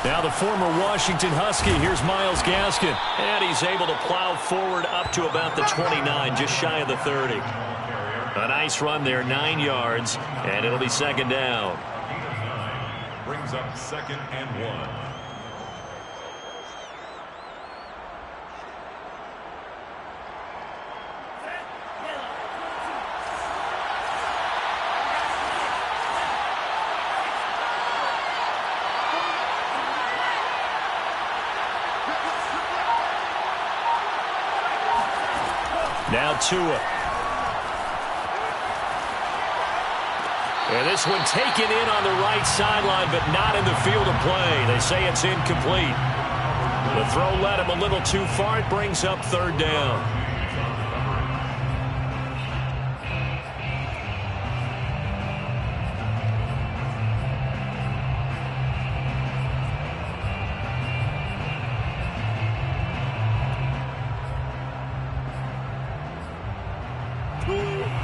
Now the former Washington Husky, here's Myles Gaskin. And he's able to plow forward up to about the 29, just shy of the 30. A nice run there, 9 yards, and it'll be second down. Brings up 2nd and 1. Now Tua. And this one taken in on the right sideline, but not in the field of play. They say it's incomplete. The throw led him a little too far. It brings up 3rd down.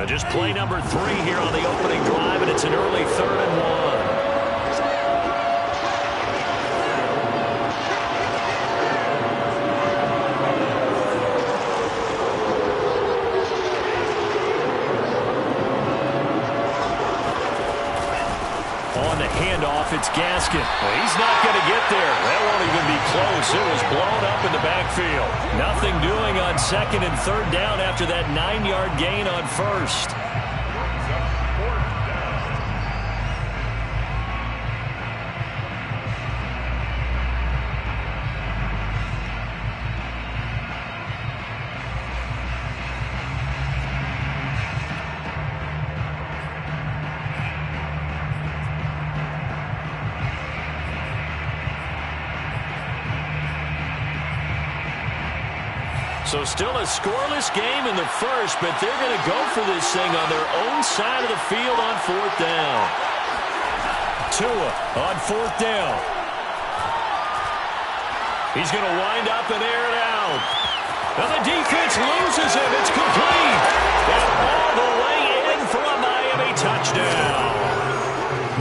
Just play number 3 here on the opening drive, and it's an early 3rd and 1. On the handoff, it's Gaskin. Well, he's not going to get there. That won't even be close. It was blown up in the backfield. Nothing doing on 2nd and 3rd down after that 9-yard gain on 1st. So still a scoreless game in the first, but they're going to go for this thing on their own side of the field on 4th down. Tua on 4th down. He's going to wind up and air it out. And the defense loses him. It's complete. And all the way in for a Miami touchdown.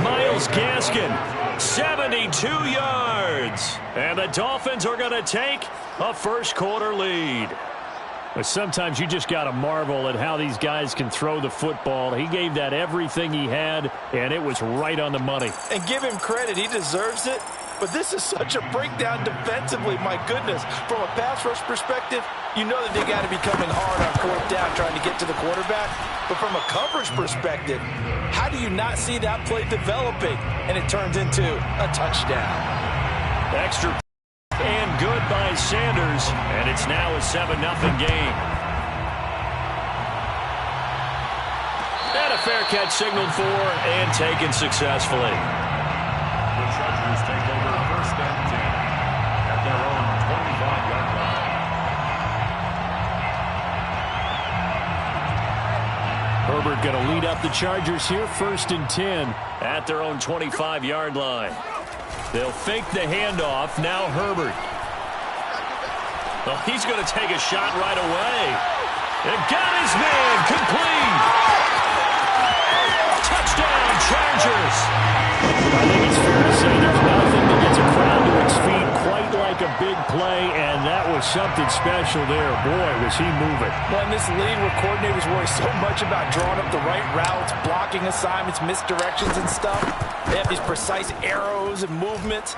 Myles Gaskin, 72 yards. And the Dolphins are going to take a first-quarter lead. But sometimes you just got to marvel at how these guys can throw the football. He gave that everything he had, and it was right on the money. And give him credit. He deserves it. But this is such a breakdown defensively. My goodness. From a pass rush perspective, you know that they got to be coming hard on 4th down trying to get to the quarterback. But from a coverage perspective, how do you not see that play developing? And it turns into a touchdown. Extra and good by Sanders. And it's now a 7-0 game. And a fair catch signaled for and taken successfully. The Chargers take over 1st and 10 at their own 25-yard line. Herbert going to lead up the Chargers here, 1st and 10 at their own 25-yard line. They'll fake the handoff. Now Herbert. Well, he's going to take a shot right away. And got his man complete. Touchdown, Chargers. I think it's fair to say there's nothing that gets a crowd to its feet quite like a big play, and that was something special there. Boy, was he moving. Well, in this league where coordinators worry so much about drawing up the right routes, blocking assignments, misdirections and stuff, they have these precise arrows and movements.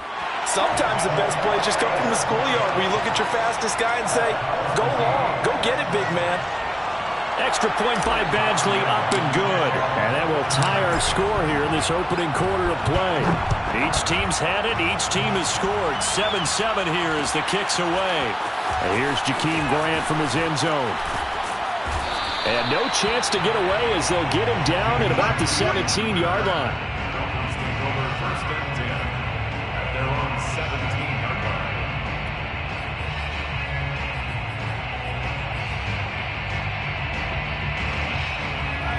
Sometimes the best plays just come from the schoolyard where you look at your fastest guy and say, go long, go get it, big man. Extra point by Badgley, up and good. And that will tie our score here in this opening quarter of play. Each team's had it. Each team has scored. 7-7 here as the kick's away. And here's Jakeem Grant from his end zone. And no chance to get away as they'll get him down at about the 17-yard line. Dolphins take over 1st and 10 at their own 17-yard line.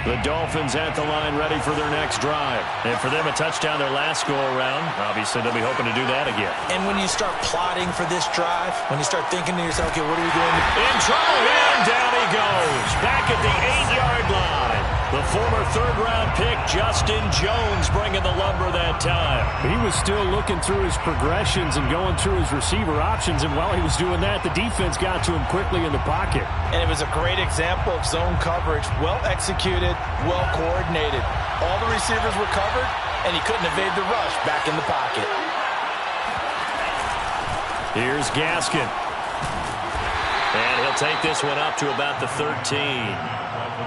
The Dolphins at the line ready for their next drive. And for them, a touchdown their last go-around. Obviously, they'll be hoping to do that again. And when you start plotting for this drive, when you start thinking to yourself, okay, what are we going to do? In trouble here, and down he goes. Back at the 8-yard line. The former third-round pick, Justin Jones, bringing the lumber that time. He was still looking through his progressions and going through his receiver options, and while he was doing that, the defense got to him quickly in the pocket. And it was a great example of zone coverage. Well executed, well coordinated. All the receivers were covered, and he couldn't evade the rush back in the pocket. Here's Gaskin. And he'll take this one up to about the 13.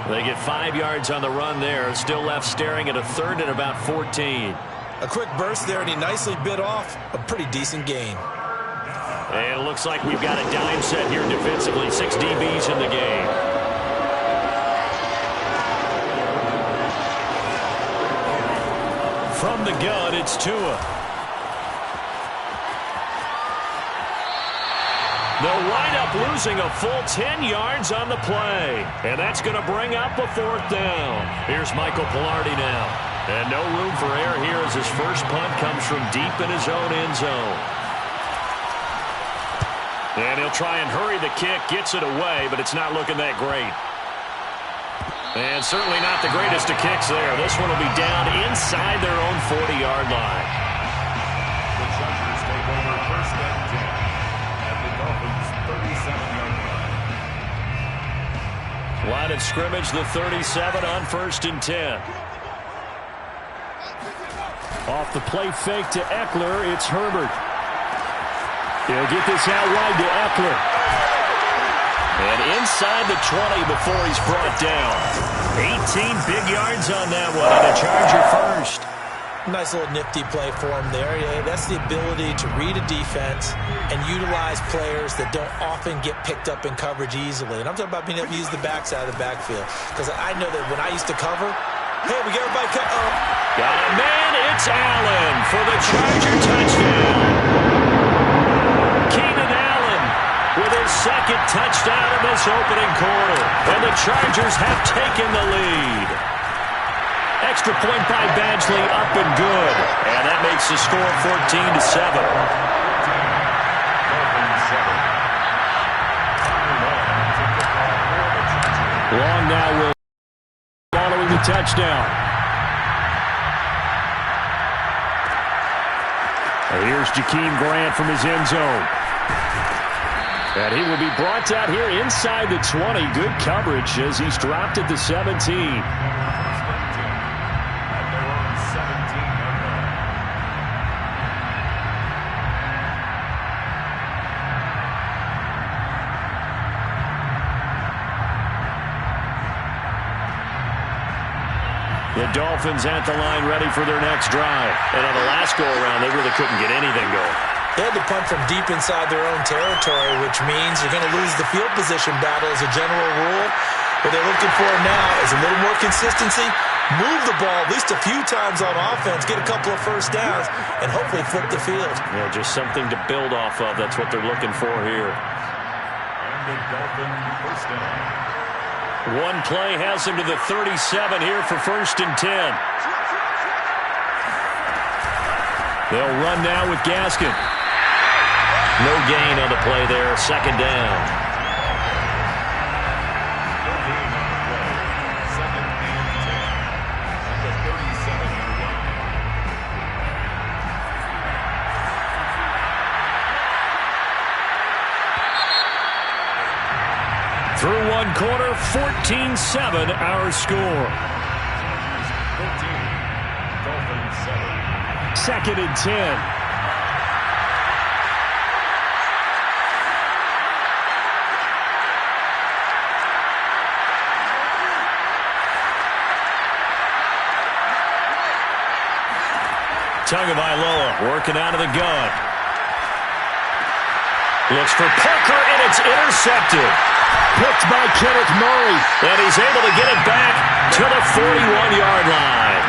They get 5 yards on the run there. Still left staring at a third and about 14. A quick burst there, and he nicely bit off a pretty decent gain. And it looks like we've got a dime set here defensively. 6 DBs in the game. From the gun, it's Tua. They'll wind up losing a full 10 yards on the play. And that's going to bring up a 4th down. Here's Michael Pilardi now. And no room for error here as his first punt comes from deep in his own end zone. And he'll try and hurry the kick, gets it away, but it's not looking that great. And certainly not the greatest of kicks there. This one will be down inside their own 40-yard line. The Chargers take over first and 10 at the Dolphins' 37-yard line. Line of scrimmage, the 37 on 1st and 10. Off the play fake to Eckler, it's Herbert. He'll get this out wide to Eckler. And inside the 20 before he's brought down. 18 big yards on that one, and a Charger first. Nice little nifty play for him there. Yeah, that's the ability to read a defense and utilize players that don't often get picked up in coverage easily. And I'm talking about being able to use the backside of the backfield. Because I know that when I used to cover, hey, we get everybody cut. Got a man, it's Allen for the Charger touchdown. Keenan Allen with his second touchdown in this opening quarter. And the Chargers have taken the lead. Extra point by Badgley, up and good. And that makes the score 14-7. Long now will following the touchdown. And here's Jakeem Grant from his end zone. And he will be brought down here inside the 20. Good coverage as he's dropped at the 17. The Dolphins at the line ready for their next drive. And on the last go-around, they really couldn't get anything going. They had to punt from deep inside their own territory, which means you're going to lose the field position battle as a general rule. What they're looking for now is a little more consistency, move the ball at least a few times on offense, get a couple of first downs, and hopefully flip the field. Yeah, just something to build off of. That's what they're looking for here. And the Dolphin first down. One play has him to the 37 here for 1st and 10. They'll run now with Gaskin. No gain on the play there, 2nd down. No gain on the play. 2nd and 10 at the 37-yard line. Through one quarter, 14-7 our score. 14, Dolphins 7. 2nd and 10. Tagovailoa working out of the gun. Looks for Parker, and it's intercepted. Picked by Kenneth Murray. And he's able to get it back to the 41-yard line.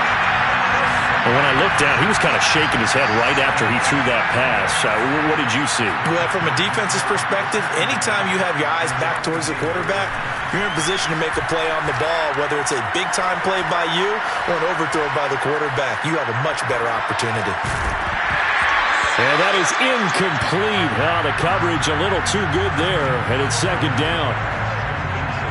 And when I looked down, he was kind of shaking his head right after he threw that pass. What did you see? Well, from a defense's perspective, anytime you have your eyes back towards the quarterback, you're in position to make a play on the ball, whether it's a big-time play by you or an overthrow by the quarterback. You have a much better opportunity. And that is incomplete. The coverage a little too good there, and it's 2nd down.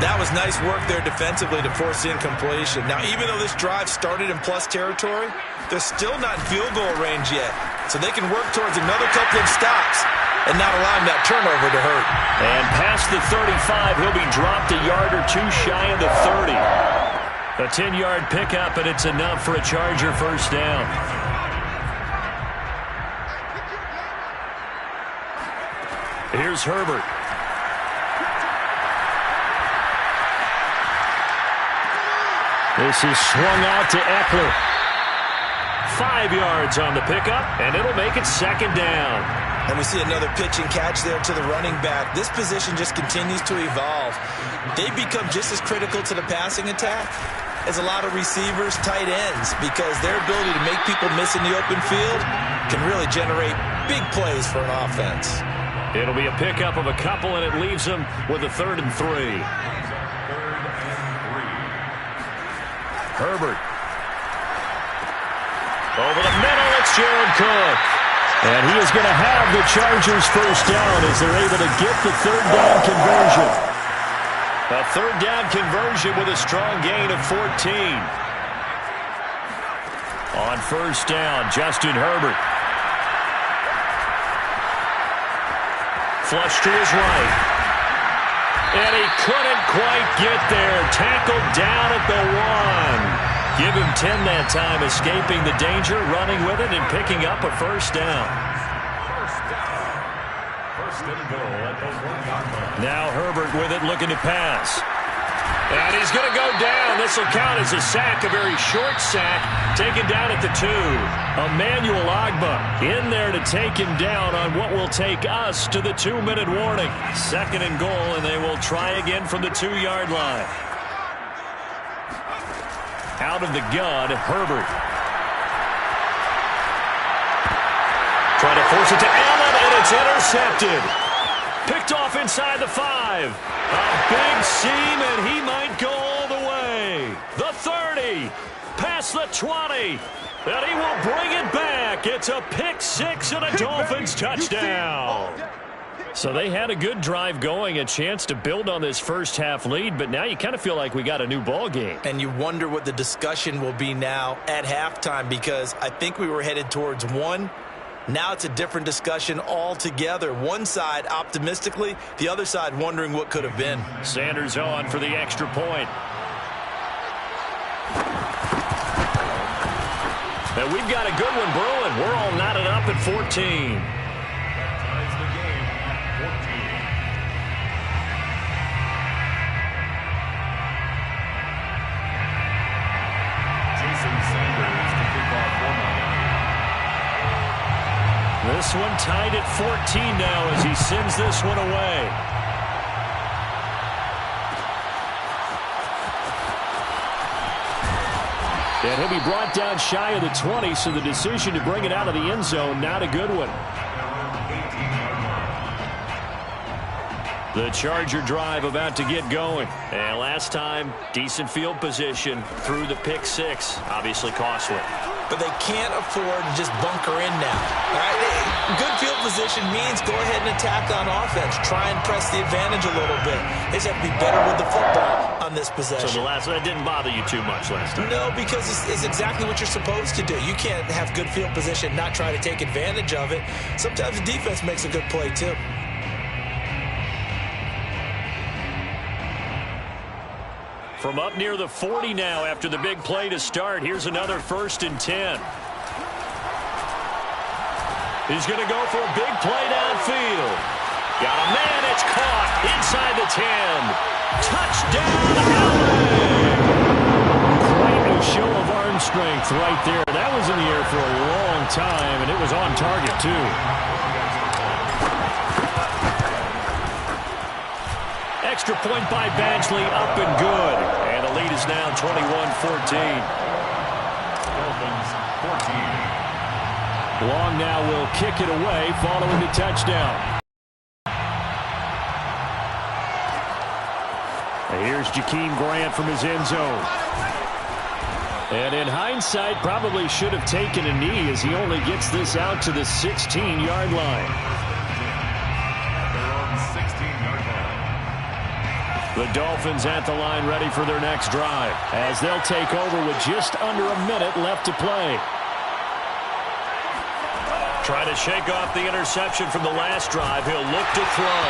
That was nice work there defensively to force the incompletion. Now, even though this drive started in plus territory, they're still not in field goal range yet. So they can work towards another couple of stops and not allowing that turnover to hurt. And past the 35, he'll be dropped a yard or two shy of the 30. A 10-yard pickup, and it's enough for a Charger first down. Here's Herbert. This is swung out to Eckler. 5 yards on the pickup, and it'll make it second down. And we see another pitch and catch there to the running back. This position just continues to evolve. They become just as critical to the passing attack as a lot of receivers, tight ends, because their ability to make people miss in the open field can really generate big plays for an offense. It'll be a pickup of a couple, and it leaves them with a 3rd and 3. Herbert. Over the middle, it's Jared Cook. And he is going to have the Chargers first down as they're able to get the 3rd down conversion. A 3rd down conversion with a strong gain of 14. On first down, Justin Herbert. Flush to his right. And he couldn't quite get there. Tackled down at the 1. Give him 10 that time, escaping the danger, running with it, and picking up a first down. First and goal at the 1-yard line. Now Herbert with it, looking to pass. And he's going to go down. This will count as a sack, a very short sack, taken down at the 2. Emmanuel Ogbah in there to take him down on what will take us to the 2-minute warning. 2nd and goal, and they will try again from the 2-yard line. Out of the gun, Herbert. Trying to force it to Allen, and it's intercepted. Picked off inside the 5. A big seam, and he might go all the way. The 30, past the 20, and he will bring it back. It's a pick 6 and a Dolphins touchdown. So they had a good drive going, a chance to build on this first half lead, but now you kind of feel like we got a new ball game. And you wonder what the discussion will be now at halftime, because I think we were headed towards 1. Now it's a different discussion altogether. One side optimistically, the other side wondering what could have been. Sanders on for the extra point. And we've got a good one brewing. We're all knotted up at 14. This one tied at 14 now as he sends this one away. And he'll be brought down shy of the 20, so the decision to bring it out of the end zone, not a good one. The Charger drive about to get going. And last time, decent field position through the pick 6. Obviously costly. But they can't afford to just bunker in now. All right? Good field position means go ahead and attack on offense. Try and press the advantage a little bit. They just have to be better with the football on this possession. So that didn't bother you too much last time? No, because it's exactly what you're supposed to do. You can't have good field position, not try to take advantage of it. Sometimes the defense makes a good play, too. From up near the 40 now after the big play to start. Here's another 1st and 10. He's going to go for a big play downfield. Got a man, it's caught inside the 10. Touchdown, Allen! Quite a show of arm strength right there. That was in the air for a long time, and it was on target, too. Extra point by Badgley, up and good. And the lead is now 21-14. Dolphins 14. Long now will kick it away following the touchdown. And here's Jakeem Grant from his end zone. And in hindsight, probably should have taken a knee as he only gets this out to the 16-yard line. The Dolphins at the line ready for their next drive as they'll take over with just under a minute left to play. Trying to shake off the interception from the last drive. He'll look to throw.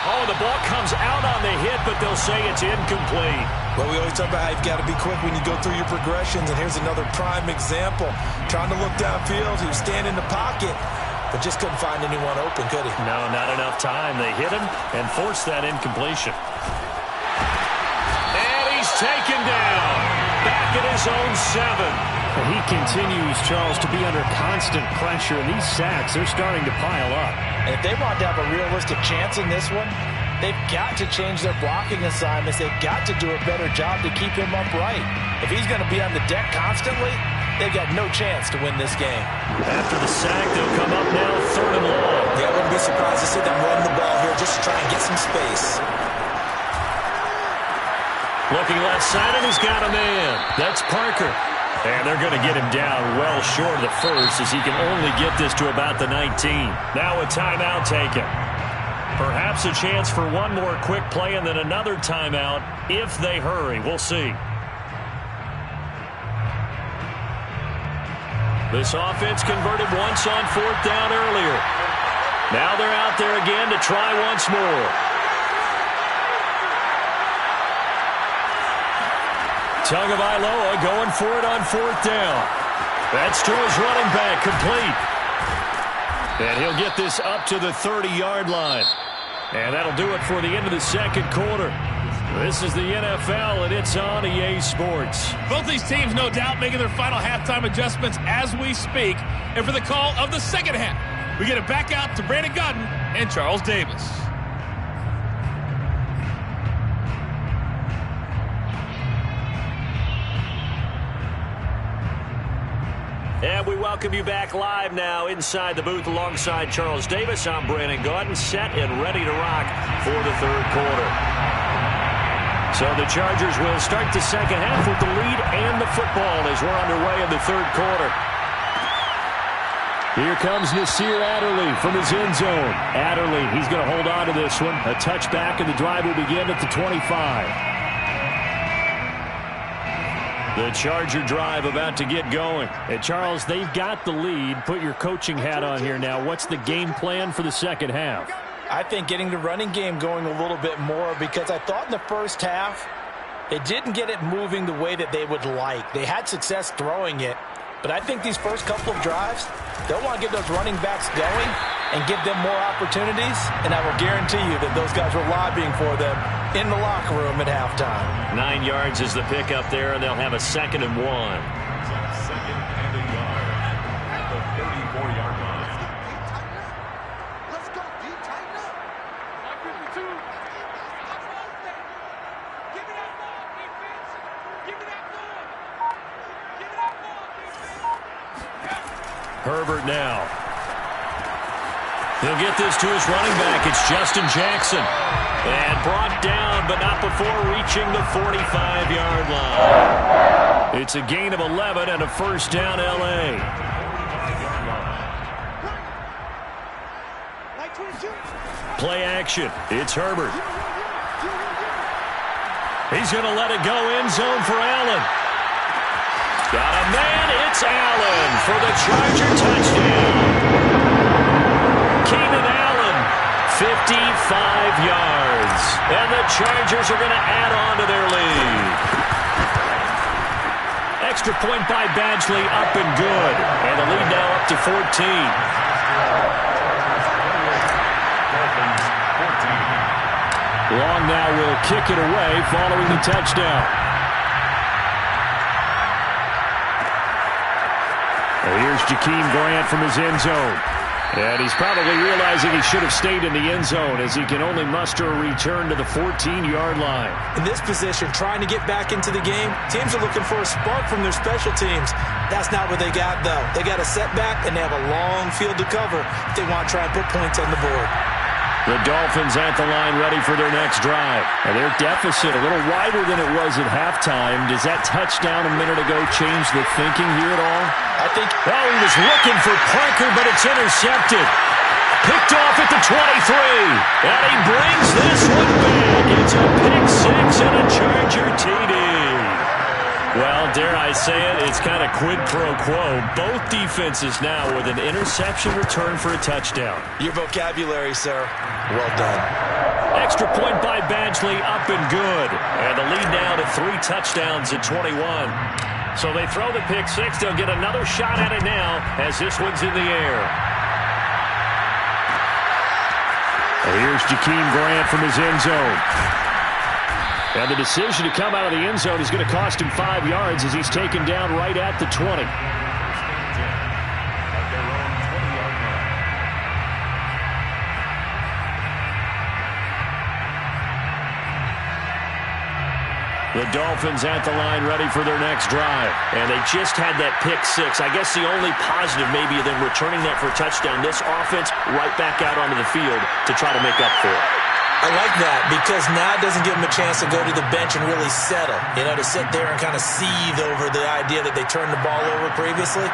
Oh, the ball comes out on the hit, but they'll say it's incomplete. Well, we always talk about how you've got to be quick when you go through your progressions, and here's another prime example. Trying to look downfield, he was standing in the pocket, but just couldn't find anyone open, could he? No, not enough time. They hit him and forced that incompletion. And he's taken down. Back at his own 7. He continues, Charles, to be under constant pressure, and these sacks, they're starting to pile up. And if they want to have a realistic chance in this one, they've got to change their blocking assignments. They've got to do a better job to keep him upright. If he's going to be on the deck constantly, they've got no chance to win this game. After the sack, they'll come up now 3rd and long. Yeah, I wouldn't be surprised to see them run the ball here just to try and get some space. Looking left side, and he's got a man. That's Parker. And they're going to get him down well short of the first as he can only get this to about the 19. Now a timeout taken. Perhaps a chance for one more quick play and then another timeout if they hurry. We'll see. This offense converted once on 4th down earlier. Now they're out there again to try once more. Tagovailoa going for it on 4th down. That's to his running back, complete. And he'll get this up to the 30-yard line. And that'll do it for the end of the second quarter. This is the NFL, and it's on EA Sports. Both these teams, no doubt, making their final halftime adjustments as we speak. And for the call of the second half, we get it back out to Brandon Gaudin and Charles Davis. And we welcome you back live now inside the booth alongside Charles Davis. I'm Brandon Gaudin, set and ready to rock for the third quarter. So the Chargers will start the second half with the lead and the football as we're underway in the third quarter. Here comes Nasir Adderley from his end zone. Adderley, he's going to hold on to this one. A touchback, and the drive will begin at the 25. The Charger drive about to get going. And Charles, they've got the lead. Put your coaching hat on here now. What's the game plan for the second half? I think getting the running game going a little bit more, because I thought in the first half they didn't get it moving the way that they would like. They had success throwing it, but I think these first couple of drives, they'll want to get those running backs going and give them more opportunities, and I will guarantee you that those guys were lobbying for them in the locker room at halftime. 9 yards is the pickup there, and they'll have a 2nd and 1. 2nd and a yard at the 34-yard line. Let's go, D. Tighten up. M22. Give me that ball, defense. Give me that ball. Give me that ball, defense. Herbert now. He'll get this to his running back. It's Justin Jackson. And brought down, but not before reaching the 45-yard line. It's a gain of 11 and a first down, L.A. Play action. It's Herbert. He's going to let it go end zone for Allen. Got a man. It's Allen for the Charger touchdown. Keenan Allen, 55 yards. And the Chargers are going to add on to their lead. Extra point by Badgley, up and good. And the lead now up to 14. Long now will kick it away following the touchdown. And here's Jakeem Grant from his end zone. And he's probably realizing he should have stayed in the end zone as he can only muster a return to the 14-yard line. In this position, trying to get back into the game, teams are looking for a spark from their special teams. That's not what they got, though. They got a setback, and they have a long field to cover if they want to try and put points on the board. The Dolphins at the line ready for their next drive. And their deficit a little wider than it was at halftime. Does that touchdown a minute ago change the thinking here at all? I think... Oh, he was looking for Parker, but it's intercepted. Picked Picked off at the 23. And he brings this one back. It's a pick six and a Charger TD. Well, dare I say it, it's kind of quid pro quo. Both defenses now with an interception return for a touchdown. Your vocabulary, sir. Well done. Extra point by Badgley, up and good. And the lead now to 3 touchdowns at 21. So they throw the pick six. They'll get another shot at it now as this one's in the air. And here's Jakeem Grant from his end zone. And the decision to come out of the end zone is going to cost him 5 yards as he's taken down right at the 20. The Dolphins at the line ready for their next drive. And they just had that pick six. I guess the only positive maybe of them returning that for a touchdown. This offense right back out onto the field to try to make up for it. I like that because now it doesn't give them a chance to go to the bench and really settle. You know, to sit there and kind of seethe over the idea that they turned the ball over previously.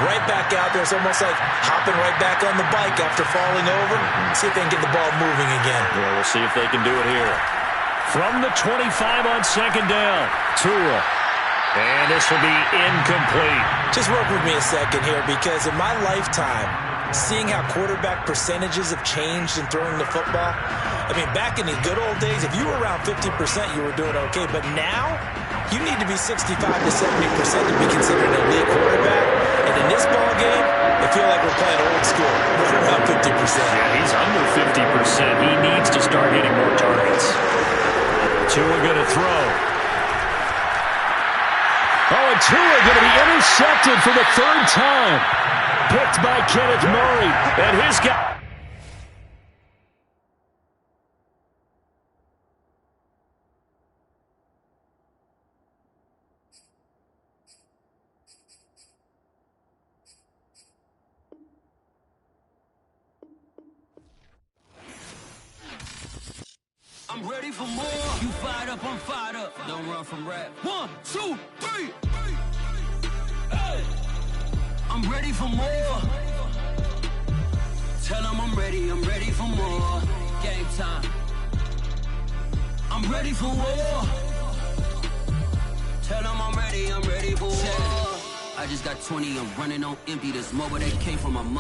Right back out there. It's almost like hopping right back on the bike after falling over. See if they can get the ball moving again. Yeah, we'll see if they can do it here. From the 25 on second down, Tua. And this will be incomplete. Just work with me a second here because in my lifetime, seeing how quarterback percentages have changed in throwing the football, I mean, back in the good old days, if you were around 50%, you were doing okay. But now, you need to be 65 to 70% to be considered an elite quarterback. And in this ball game, I feel like we're playing old school, right around 50%. Yeah, he's under 50%. He needs to start hitting more targets. Tua going to throw. Oh, and Tua going to be intercepted for the 3rd time. Picked by Kenneth Murray. And his guy. I'm ready for more. You fired up, I'm fired up. Don't run from rap. 1, 2, 3. Hey. I'm ready for more. Tell them I'm ready for more. Game time. I'm ready for war. Tell them I'm ready for war. I just got 20, I'm running on empty. This mobile that came from my money.